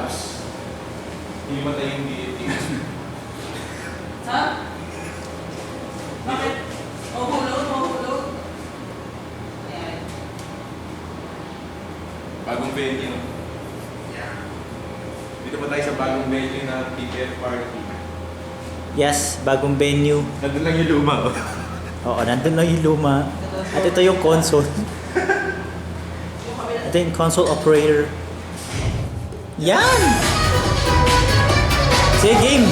collapse. Himatay yung deity. Ha? Bakit? Mahulog. Ayan. Bagong venue. Dito pa tayo sa bagong venue na PPF party. Yes, bagong venue. Nandun lang yung luma, oh. Oo, nandun lang yung luma. At ito yung console. Ito yung console operator. Yan! Sige, game!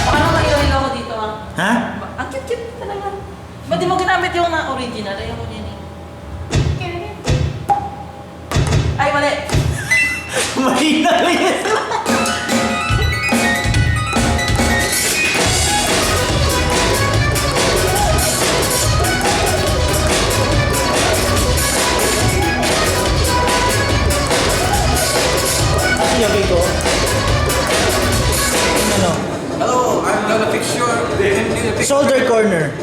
Baka naman ilo-ilo ko dito ah. Ha? Ang cute-cute talaga. Ba't di mo ginamit yung na original? Ayaw ko yun eh. Ay, mali! Mahina na yan! Okay ko. Ano? Hello, I'm gonna fix your Shoulder corner.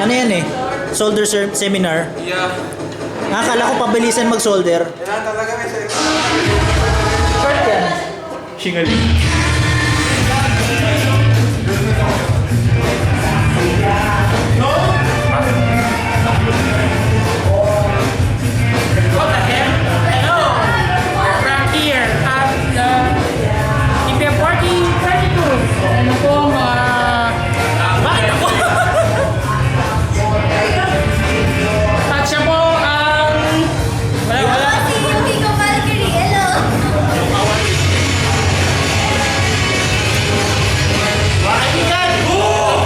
Ano yan eh? Shoulder seminar. Yeah. Akala ko pabilisan mag-solder. Kailangan talaga may selection. Short yan. Shingali. What the hell? Hello! We're here at the PPF Party 32. Ano pong, bakit ako? At siya po ang... wala. Mga kaibigan!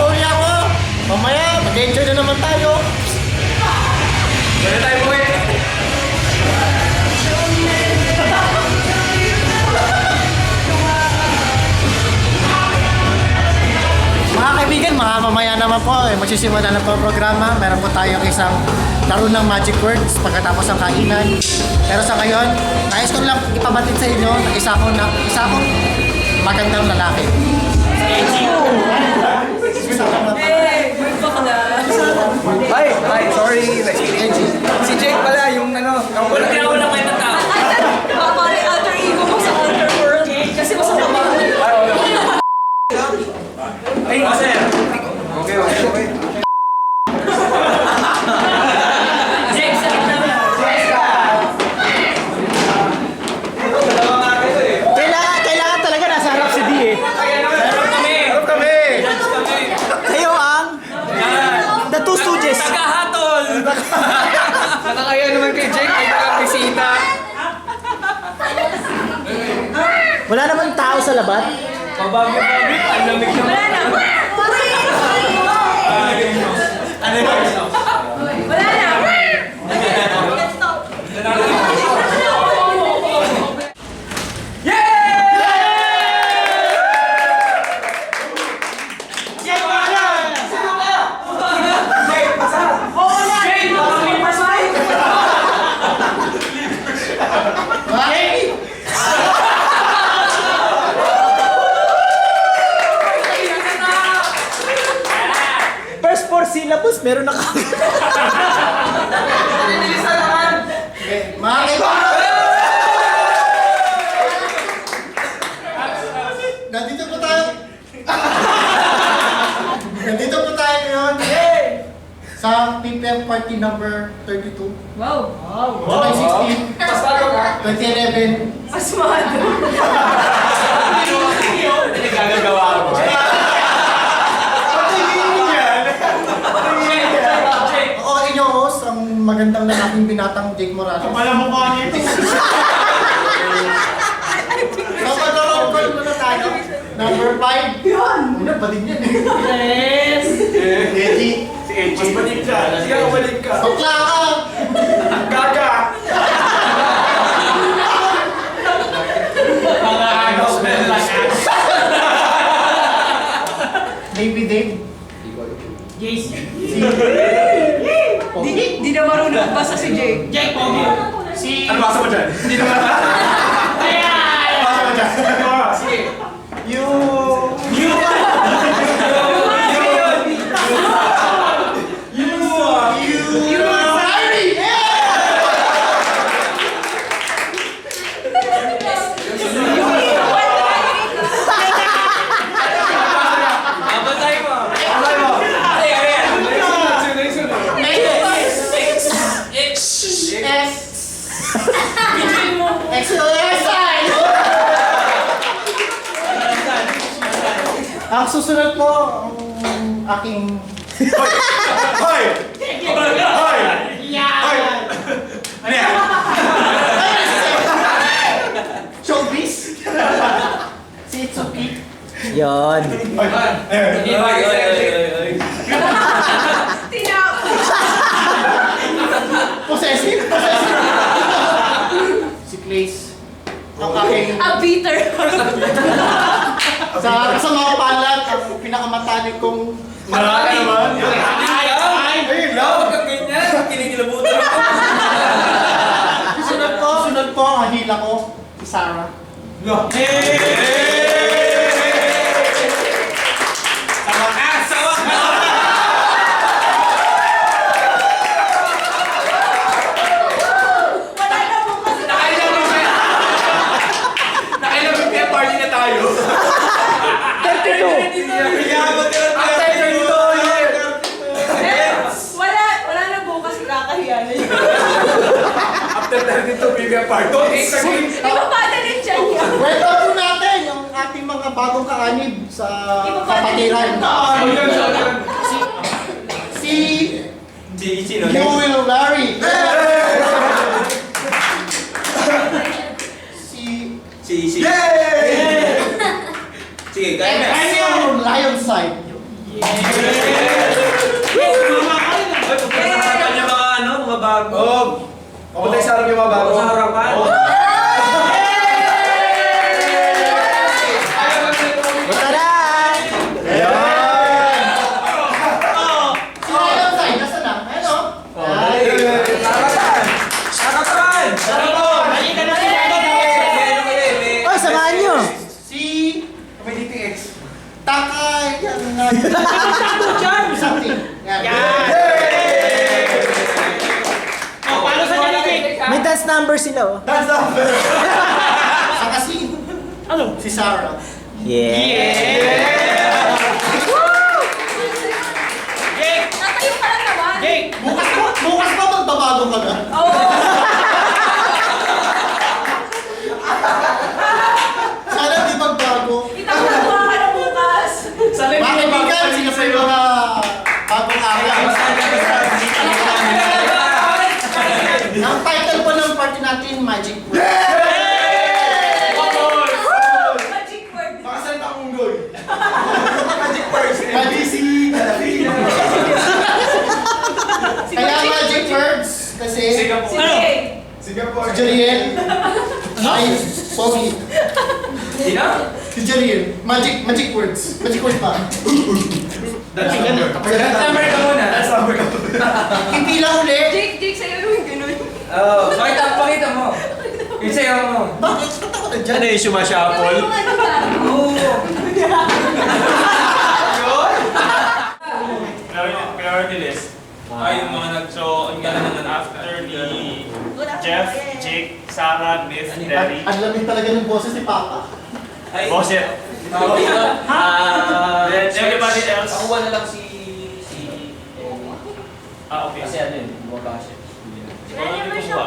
Uli ako! Mamaya, mag-enjoy na naman tayo. Pwede tayo buwi. Mga kaibigan, mamaya naman po, magsisimula na po ang programa. Meron po tayong isang laro ng magic words pagkatapos ng kainan. Pero sa ngayon, nais ko lang ipabatid sa inyo na isa akong magandang lalaki. Hey! Good pa ka na. Hi, sorry. Si Jake pala, yung ano. Wala kayo ng tao. Baka pare alter ego mo sa alter world. Kasi masama ka. Ay, sir. Okay. Jake, sa akin na. Kailangan talaga nasa harap si D eh. Harap kami. Kayo ang The Two Stooges. Tagahatol! Nakakaya naman kay Jake, may bisita. Wala namang tao sa labat. Pabagyo-bagyo. Ang lamig naman. Wala na. Ano yun? Wala na. Let's stop. First four syllables, meron na kami. Mga kaibigan! Nandito po tayo. Nandito po tayo ngayon. Sa PPF Party number 32. Wow. July 16, 2011. Asmado. Hindi gagagawa ko. Ako ang inyong host, ang magandang lalaking binatang Jake Morales. Pala mukha niya ito. So, mag-roll call muna tayo. Number 5. Yan! Una, balik yan eh. Yes. Eddie. Si Edgy. Mas balik ka. Sige, balik ka. Bakla ka! Gaga! Mga ano, smell like ass. Baby Dave. Yes. Di na marunong magbasa si Jake. Jake, Pogi. Si... Ano basa mo dyan? Hindi naman. Ayan! Basa mo dyan. Sige. You... You susunod po, ang aking... Hoy! Hoy! Hoy! Ano yan? Showbiz? Si Itsuki. Yon. Possessive? Possessive? Si Clays. Ang aking... A beater. Sa mga palad, ang pinakamatalik kong... Marami naman. Ayun lang! Sunod po, ang hila ko, si Sarah. Wala na bukas. Nakailang may party na tayo. 32. Wala na bukas. Kakahiya na yun. After 32, bigyan party. Di ba padalin siya niya? Welcome po natin yung ating mga bagong kaanib sa kapatiran. Si Will Larry. Si Sige, kaya na. From Lionside. Pagkakaroon niya mga bago. Oo. Papunta sa harap yung mga bago. Sa harapan. Tara! Si Lionside, nasa na? Ano? Oh, samahan nyo! Si Takay. Yan nga. Something. Yan. Paano sa Janitik? May dance number sila oh. Saka si... Ano? Si Sarah. Yeah! Jake! Natayo ka lang naman. Jake! Bukas ba magbabago ka na? Oo. Sana di magbago. Itatawa ka na bukas. Mga kaibigan, sino pa yung mga bagong araw? Ang title po ng party natin, Magic Word. Magic word. Makasalita akong unggoy. Magic words. Magisi. Kaya Magic Words, kasi Sige. Singapore. si Jariel ay Pogi. Sino? Si Jariel. Magic Words. Magic Words pa. That's number. That's number ka muna. That's number ka muna. Hindi lang ulit. Jake, sa'yo yung ganun. Oo. Pakita mo. Yung sayo mo. Bakit? Ba't ako nandyan? Ano yung sumashuffle? Yung ano ba? Priority list. Ay, yung mga nag-so, ang gano'n naman after ni Jeff, Jake, Sarah, Biff, Terry. Ang lamig talaga ng boses ni Papa. Boset. Then everybody else. Nakuha na lang si... Ah, okay. Kasi ano yun, bumaba siya. Ikaw na yung kumuha.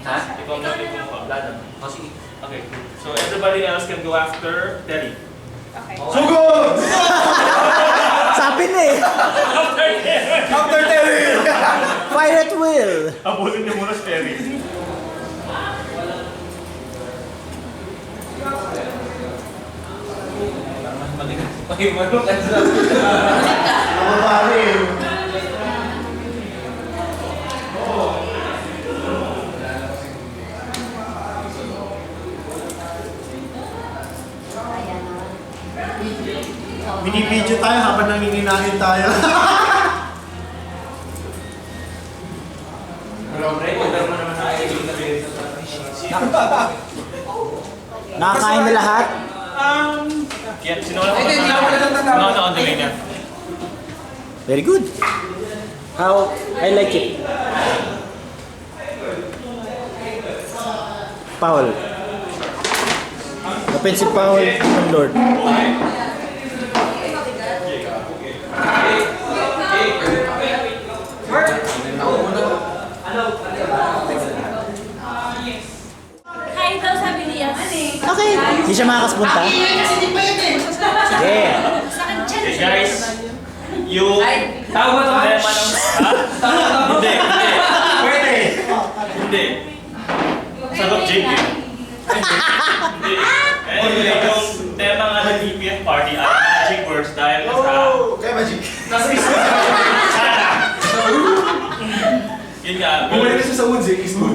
Ha? Ikaw na yung kumuha. Wala naman. Oh, sige. Okay. So everybody else can go after Terry. Okay. Sugod! Sabi na eh! After Terry! Fire at will! Abulin niyo muna si Terry. Manok ka sa... Nababari. Binibidyo tayo habang nanginginangin tayo. Nakakain na lahat? Yeah, sino na on the way niya? Very good. How? I like it. Paul. Offensive foul from Lord. Kain daw sabi niya. Okay. Hindi siya makakaspunta? Kasi di pwede. Sige. Sa akin, Okay guys, yung Tama ba ito? tema ng... Ha? Hindi. Pwede. Hindi. Sagot Jake eh. Hindi. Anyway, yung tema nga ng DPF party ay magic words dahil sa... Kaya magic. Sana! Yun nga, Bumalik na siya sa woods eh. Eastwood.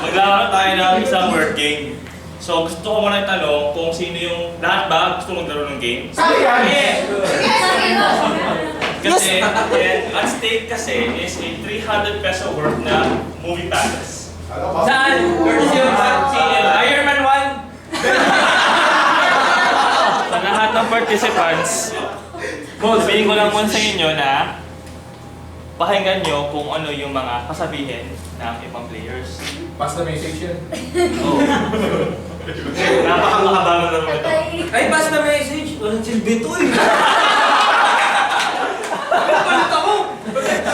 maglalaro tayo ng isang word game. So gusto ko muna itanong kung sino yung... Lahat ba gusto maglaro ng game? Kasi, at stake kasi is a 300 peso worth na movie passes. Saan? Iron Man 1. Sa lahat ng participants, sabihin ko lang muna sa inyo na pakinggan nyo kung ano yung mga kasabihin ng ibang players. Pass the message yun. Napakamahaba mo naman ito. Ay, pass na message. Walang silbi ito eh.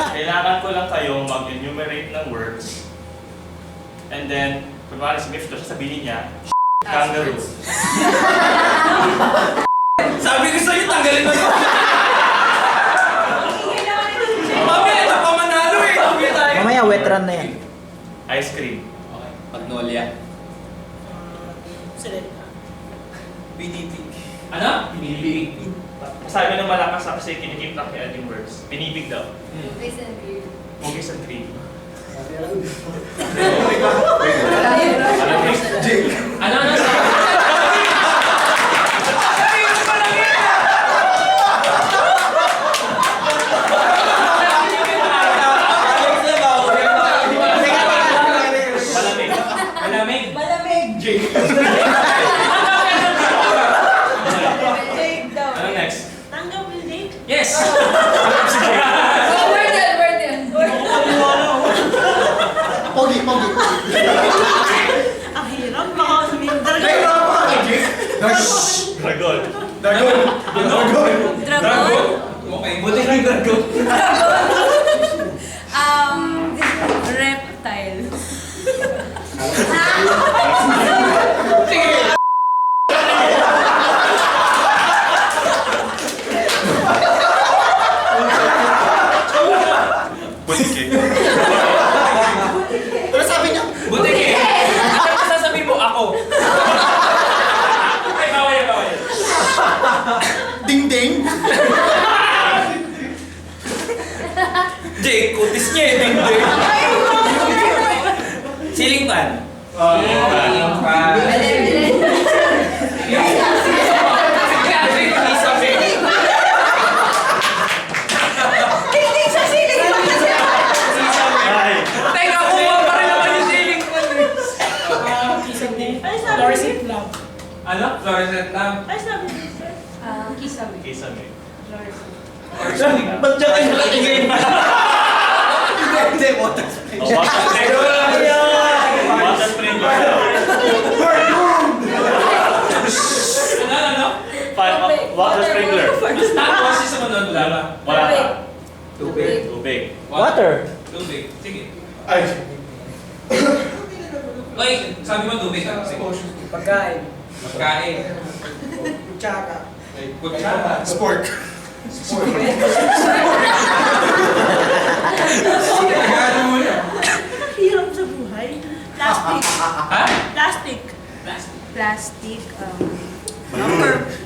Kailangan ko lang kayo mag-enumerate ng words. And then, kunwari si Mifto, sasabihin niya, kangaroo. Sabi ko sa'yo, tanggalin mo yun. Mamaya, ito pa manalo eh. Mamaya tayo. Mamaya wet run na yan. Ice cream. Magnolia. PDP. Ano? PDP. Sabi ng malakas na kasi kinikip lang kaya yung words. Binibig daw. Movies and cream. Ano? Malamig. Malamig. Jake. Jake daw. Ano next? Tanggap yung Jake? Yes! Pogi. Ang hirap. Baka sabihin dragon. Dragon. Dragon? Okay, buti kang dragon. Reptile. Butik eh. Ano sabi niya? Buti ka eh. Ano sasabihin mo? Ako. Ay, bawal. Ding-ding. Jake, kutis niya eh. Hindi. Ceiling fan. Hindi sa siling. Ay. Teka, kuha pa rin naman yung ceiling fan eh. Ay, sabi Doris niya. It Love. Ano? Fluorescent lamp. Ay, sabi niya. Kisame. Kisame. Ba't dyan kayo nakatingin? Hindi, water Oh, water sprinkler. Water sprinkler. Ano? Water sprinkler. Tapos yung sumunod wala. Wala ka. Tubig. Tubig. Water. Tubig. Sige. Ay. Oy, sabi mo tubig. Sige. Pagkain. Pagkain. Kutsara. Kutsara. Sport. Ano mo na? Hirap sa buhay. Plastic. Ha? Plastic. Plastic.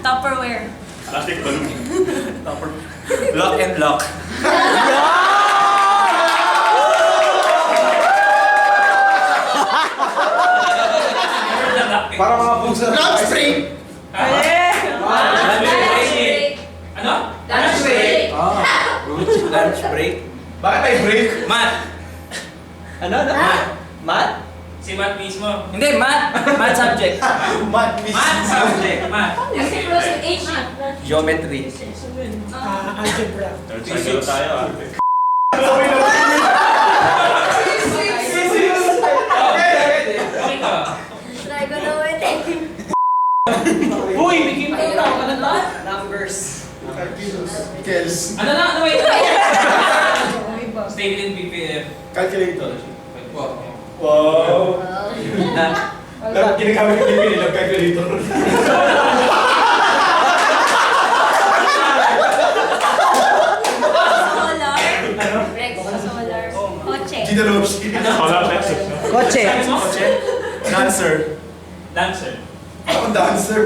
Tupperware. Plastic balloon. Lock and lock. Para mga pusa. Lunch break. Lunch break. Ano? Lunch break. Lunch break. Bakit may break? Math. Ano? Math? Si Math mismo. Hindi, math. Math subject. Math subject. Math. Kasi close with H. Geometry. Algebra. Third cycle tayo ah. Okay ka. Try ko na ulit. Uy, bigyan mo ito. Ano to? Numbers. Kels. Ano na? Ano wait? Stated in PPF. Calculator. Wow. Ginagamit ko din yung calculator. Kotse. Dancer. Dancer. Ako dancer.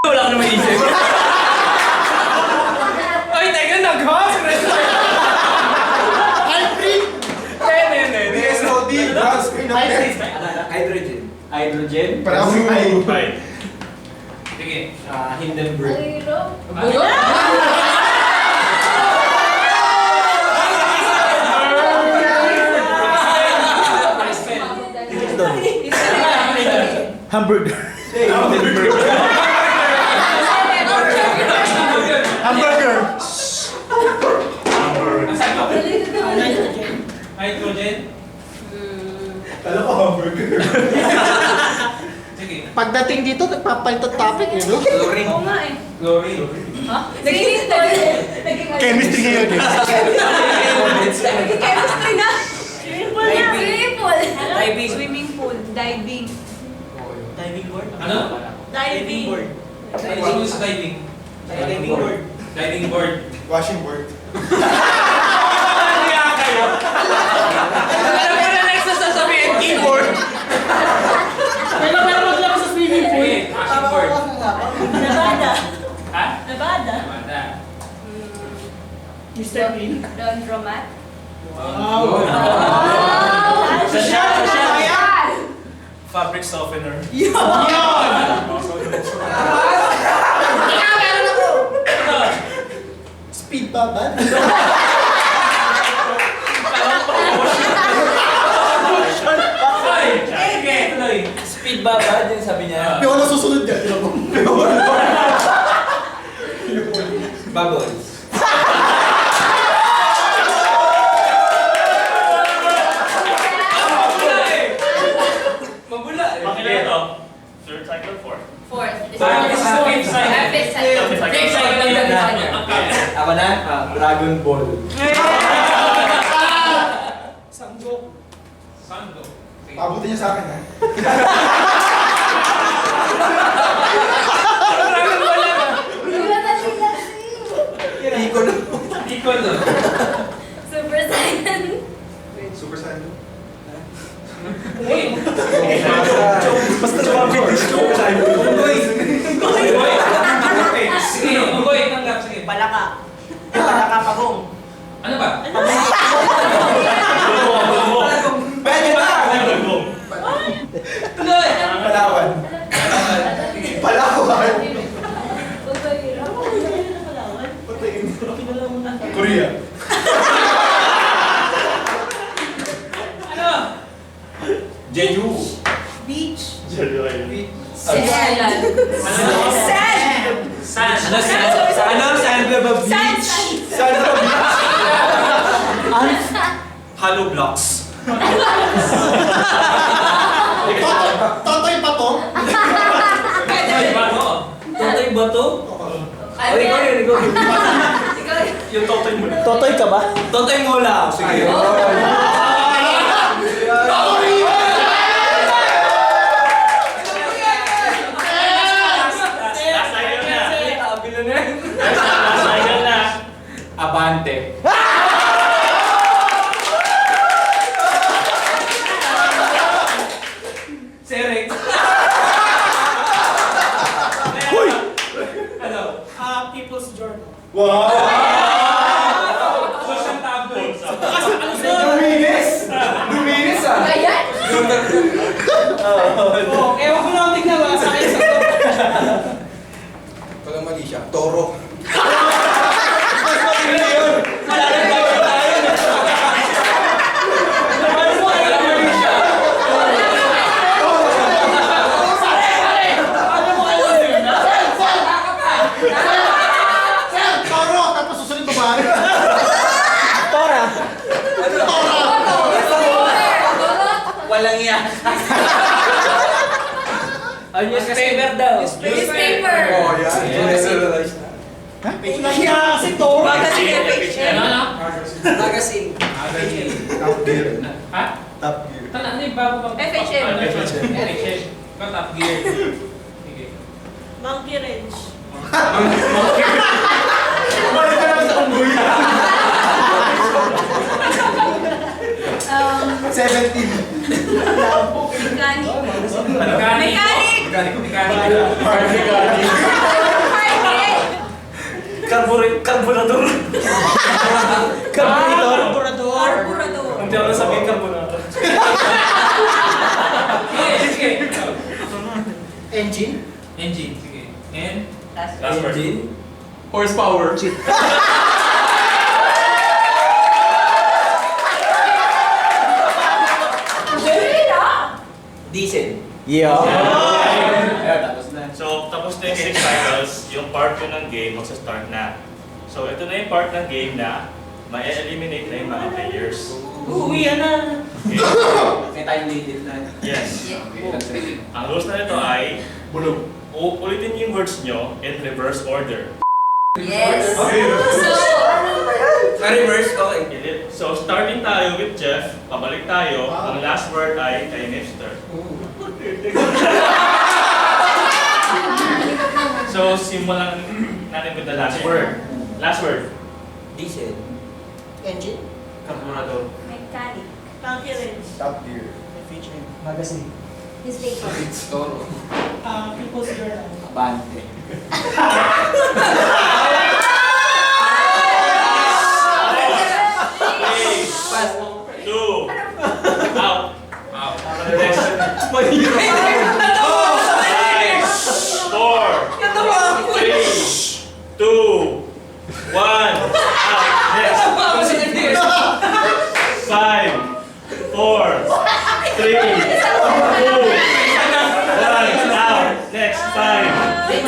Wala ko naman isip. Ay, teka, nag-hot! BSOD. Brown screen ako. Hydrogen. Hydrogen? Parang ay. Five. Sige, Hindenburg. Ayun. Hamburger. Hamburger. Hydrogen? Kala ko hamburger. Sige. Pagdating dito, nagpapalit ang topic eh, no? Chlorine. Oo nga eh. Chlorine. Chemistry ngayon eh. Chemistry na. Swimming pool na. Swimming pool. Diving. Swimming pool. Diving. Diving board? Ano? Diving. board. Ano sa diving? Diving board. Diving board. Washing board. Alam mo na next na sasabihin, keyboard. Pero wag lang sa swimming pool. Okay, washing board. Nevada. Ha? Nevada. Amanda. Mr. Clean. Laundromat. Fabric softener. Speed babad. Ay! Sige, tuloy. Speed babad, yun sabi niya. Yung ano susunod niya, tinan mo. Bubbles. Mabula eh. Bakit na ito? Third cycle, fourth. Fourth. Fifth cycle. Fifth cycle. Fifth cycle lang yan sa kanya. Ako na? Dragon Ball. Sanggok. Sando. Pabuti niya sa akin ha. Dragon Ball lang ah. Equal no? Super Saiyan. Super Saiyan. Basta lumapit Super Saiyan. Sige, Ugoy, tanggap. Sige. Palaka. Palaka pagong. Ano ba? Pwede na! Tuloy! Palawan. Palawan. Korea. Ano? Jeju. Beach. Sand. Sand. Ano? Sand ba Sand. Saan na ba? Hollow blocks. Totoy pa to. Totoy bato? Totoy bato? Ano Ikaw yan? yun, ikaw yun. Ikaw. Yung totoy mo. Totoy ka ba? Totoy mola. Sige. Last cycle na. Last cycle na. Abante. Serek. Hoy! Ano? People's Journal. Wow! Social tabloid. Luminis! Luminis ah! Ayan. Ewan ko lang tignan ba sa akin sa Pag mali siya, toro. Toro, tapos susunod babae. Walang yan. Newspaper daw. Newspaper. Oh, yan. Generalize na. Kaya kasi Toro. Ano? Magazine. Top gear. Ha? Top gear. Ano yung bago bang? FHM. FHM. Ikaw top gear. Sige. Monkey wrench. Balik ka lang sa unggoy. Mechanic. Carburetor. Carburador. Hindi ako nasabihin carburetor. Sige. Engine? Engine. Sige. And? Last word. Horsepower. Diesel. So, tapos na yung 6 cycles, yung part 2 ng game, magsa-start na. So, ito na yung part ng game na ma-eliminate na yung mga players. Uwi na. Okay? May time limit na. Yes. Ang rules na nito ay, ulitin niyo yung words nyo in reverse order. Yes. Reverse, okay. So, starting tayo with Jeff, pabalik tayo, ang last word ay kay Nipster. So, simulan natin with the last word. Last word. Diesel. Engine? Carburador. Mechanic. Tanky rin. Top gear. Magazine. Newspaper. Toro. People's Journal. Abante. Pass. 2. Out. Next. 5, 4, 3, 2, 1. Out. Next. 5, 4, 3, 2, 1. Out. Next. 5, 3, 2,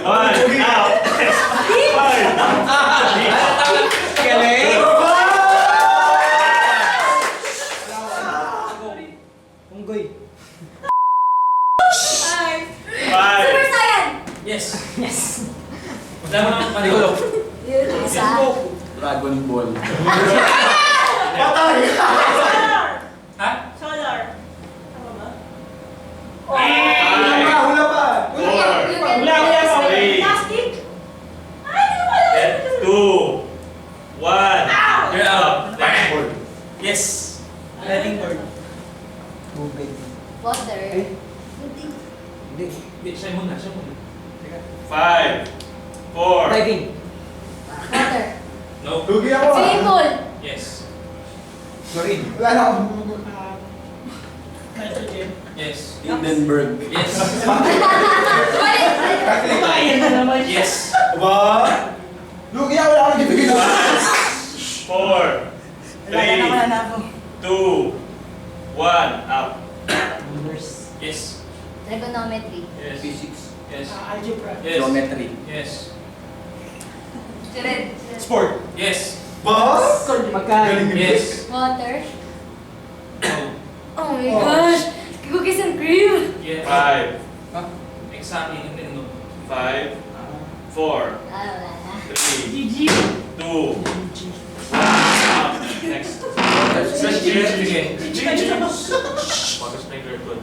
1. Out. Next. 5. Super Saiyan. Yes. Wala mo naman panikulog. Yun, isa. Dragon Ball. Ha? Solar. Tama ba? Hula pa. Plastic? Ay, hindi ko alam. 2, 1. You're out. Next. Yes. Letting word. Water. Hindi, siya muna. 5, 4. Water. No. Lugi ako Swimming pool. Yes. Sorry. Wala na akong Nitrogen. Yes. Hindenburg. Yes. Ayan na naman siya. Yes. Ba? Lugi ako, wala akong nagibigay na. 4, 3, 2, 1. Out. Yes. Trigonometry. Yes. Physics. Yes. Algebra. Yes. Geometry. Yes. Red. Sport. Yes. Boss? Yes. Water. No. Oh my gosh. Cookies and cream. Yes. 5, Exactly. Hindi, no. 5, 4, Wala na. 3, GG. 2, 1. Out. Next. Sige. Water sprinkler good.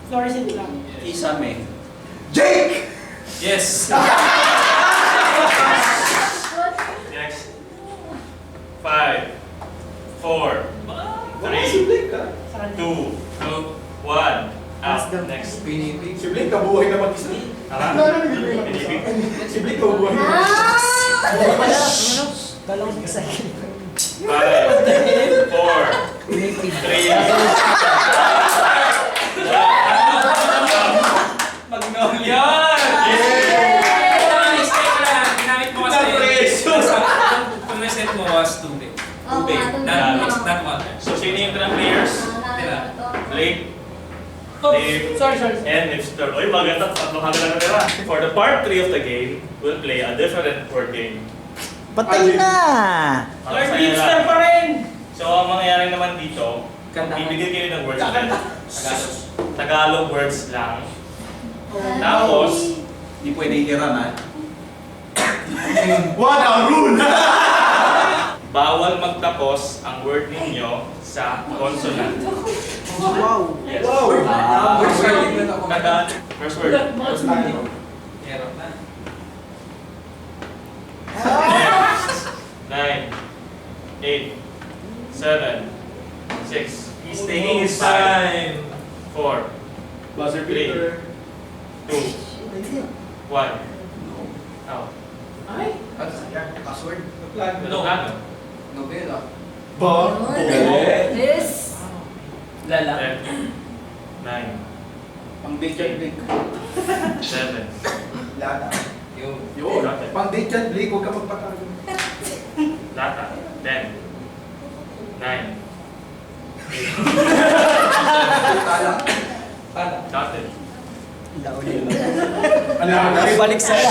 Fluorescent lang. Kisame. Jake! Yes. Next. 5, 4, 3, Sibling ka. 2, No. 1. Out. Next. Pinipig. Sibling ka, buhay na mag-isa. Tara. Pinipig. Sibling ka, buhay na mag-isa. Ah! 5, 4, 3, Yan! Ito ang mistake ko lang. Ginamit mo kasi. Kung reset mo was tubig. Oo Tubig. nga, tubig Not nga. not water. So, sino yung mga players? Blake, Dave, Sorry. and Nipster. Oy, maganda. Tatlong hanggang na natira. For the part 3 of the game, we'll play a different word game. Patay na! Para sa Hipster inyo pa lang. rin. So, ang mangyayari naman dito, bibigyan kayo ng words ulit. Tagalog words lang. Tapos, Hindi pwede hiram ha. What a rule! bawal magtapos ang word ninyo sa consonant. Yes. First word na ako. First word. Bakit sumili? Hirap na. 9, 8, 7, 6. He's taking his time. 4, Buzzer 3, 2, 1. Out. Password? Ano plano? Nobela. Yes. Lala. 10, 9, Pang Bacon Blake. 7. Lata. Yun. Pang Bacon Blake, huwag ka magpatago. Lata. 10, 9, 8. Got it. May balik sa'yo.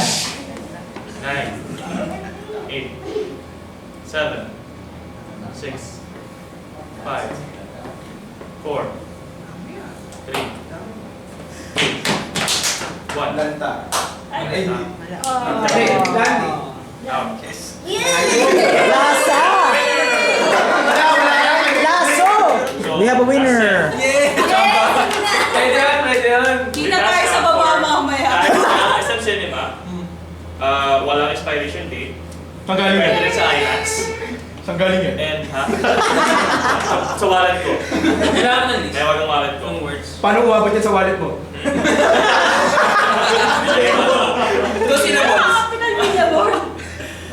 9, 8, 7, 6, 5, 4, 3, 2, 1. Lanta. Ay, Lani. Out. Lasa! Laso! So, We have a winner! Pwede yan. Kita tayo sa baba mamaya. Kahit sa SM Cinema, walang expiration date. Saan galing Pwede yan? rin sa IMAX. Saan galing yan? And, sa wallet ko. Kailangan ng list. May walang wallet ko. Yung words. Paano umabot yan sa wallet mo? Ito sila, boss. Pinag-billboard.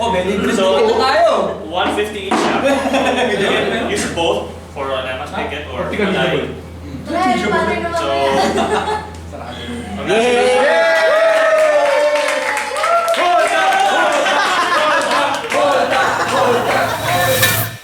Oh, may libre So, dito tayo. 150 each siya. You can use both for an IMAX ticket or Tingnan Manay. mo. Wala, yung pattern naman So, yan. I'm not sure